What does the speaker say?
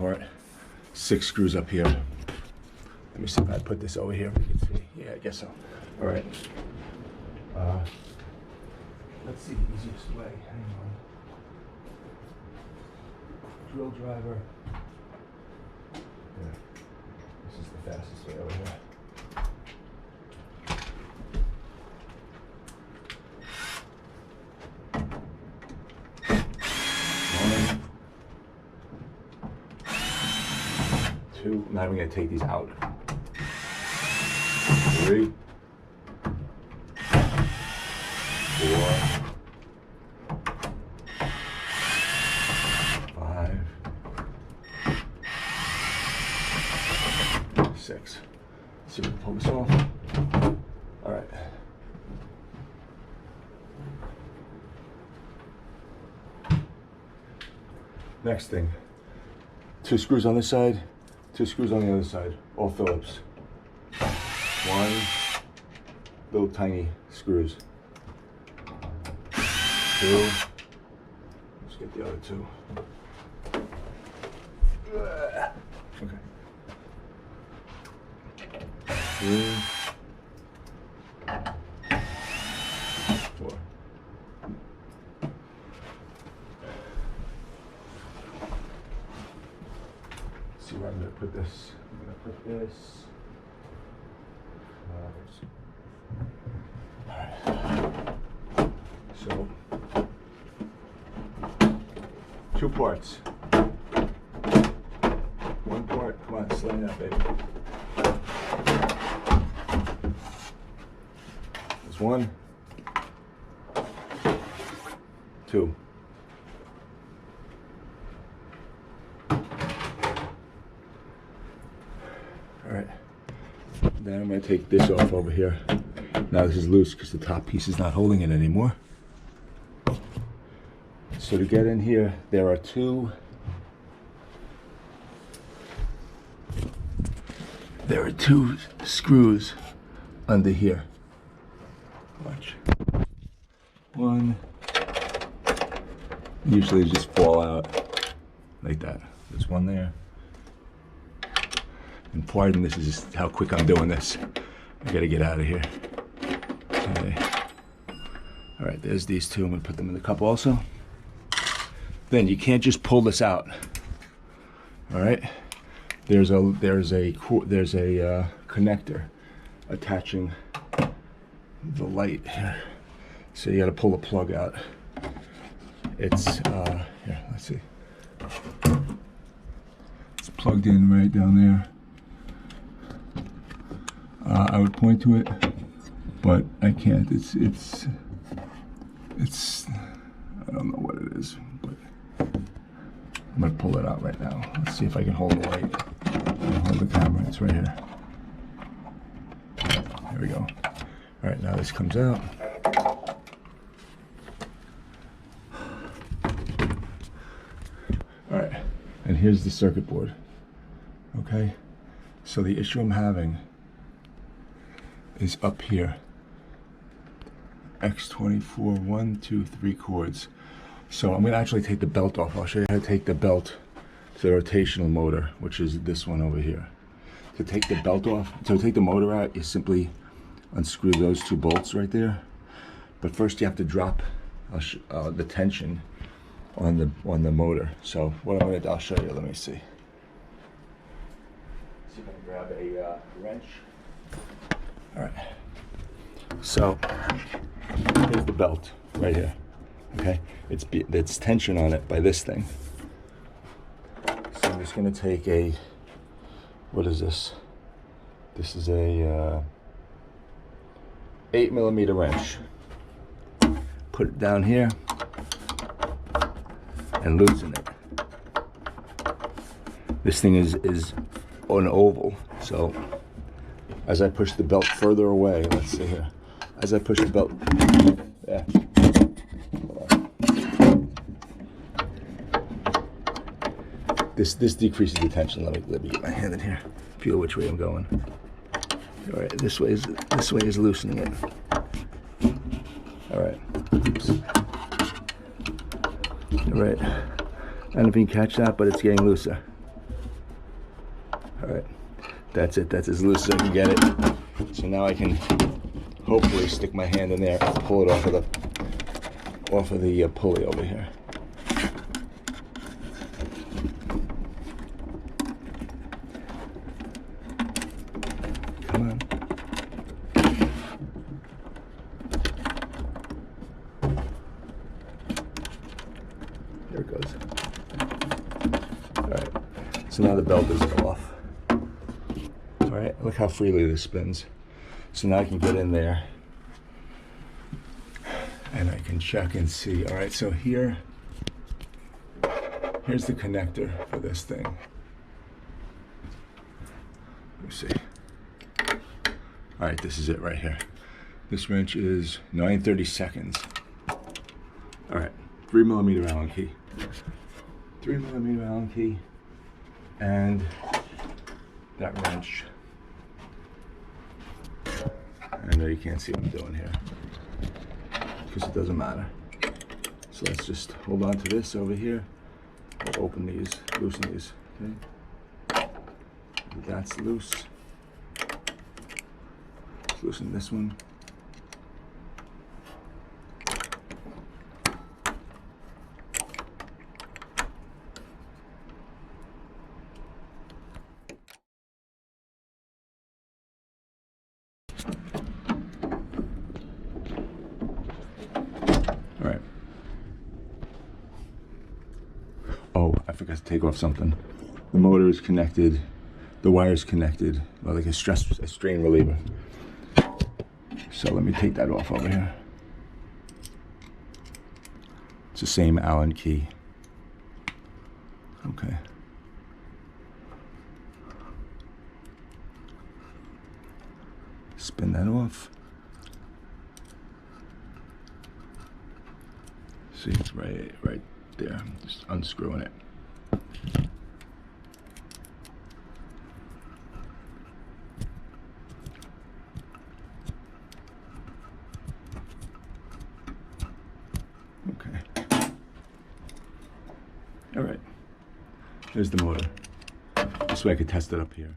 part. 6 screws up here. Let me see if I put this over here. We can see. Yeah, I guess so. All right. Let's see the easiest way. Hang on. Drill driver. Yeah. This is the fastest way over here. 2. Now I'm going to take these out. 3, 4, 5, 6. Let's see if we can pull this off. All right. Next thing. 2 screws on this side. 2 screws on the other side, all Phillips. 1, little tiny screws. 2, let's get the other 2. Okay. 3, 4. See where I'm going to put this. I'm going to put this. Alright. So, 2 parts. 1 part. Come on, sling that baby. There's 1. 2. Alright, then I'm going to take this off over here. Now this is loose because the top piece is not holding it anymore. So to get in here, there are 2 screws under here. Watch. 1. Usually they just fall out like that. There's 1 there. And pardon, this is just how quick I'm doing this. I gotta get out of here. Okay. All right, there's these 2. I'm gonna put them in the cup also. Then you can't just pull this out. All right. There's a connector attaching the light here. So you gotta pull the plug out. It's here. Let's see. It's plugged in right down there. I would point to it, but I can't. It's I don't know what it is, but I'm gonna pull it out right now. Let's see if I can hold the light. Hold the camera. It's right here. There we go. All right, now this comes out. All right, and here's the circuit board. Okay, so the issue I'm having is up here. X24, 1, 2, 3 cords. So I'm gonna actually take the belt off. I'll show you how to take the belt to the rotational motor, which is this one over here. To take the belt off, to take the motor out, you simply unscrew those 2 bolts right there. But first you have to drop the tension on the motor. So what I'm gonna do, I'll show you. Let me see. See if I can grab a wrench. All right. So here's the belt right here. Okay, it's tension on it by this thing. So I'm just gonna take a, what is this? This is a 8mm wrench. Put it down here and loosen it. This thing is an oval, so as I push the belt further away, let's see here. As I push the belt, yeah. This decreases the tension. Let me get my hand in here. Feel which way I'm going. All right, this way is loosening it. All right. Oops. All right. I don't know if you can catch that, but it's getting looser. All right, that's it. That's as loose as I can get it. So now I can hopefully stick my hand in there and pull it off of the pulley over here. Come on. There it goes. All right. So now the belt is off. All right. Look how freely this spins. So now I can get in there and I can check and see. All right, so here's the connector for this thing. Let me see. All right, this is it right here. This wrench is 9/32. All right, 3mm Allen key. 3mm Allen key, and that wrench. I know you can't see what I'm doing here because it doesn't matter. So let's just hold on to this over here. We'll open these, loosen these. Okay. That's loose. Let's loosen this one. All right. Oh, I forgot to take off something. The motor is connected. The wire is connected, like a strain reliever. So let me take that off over here. It's the same Allen key. Okay. Spin that off. See, it's right there. I'm just unscrewing it. Okay. All right. There's the motor. This way I could test it up here.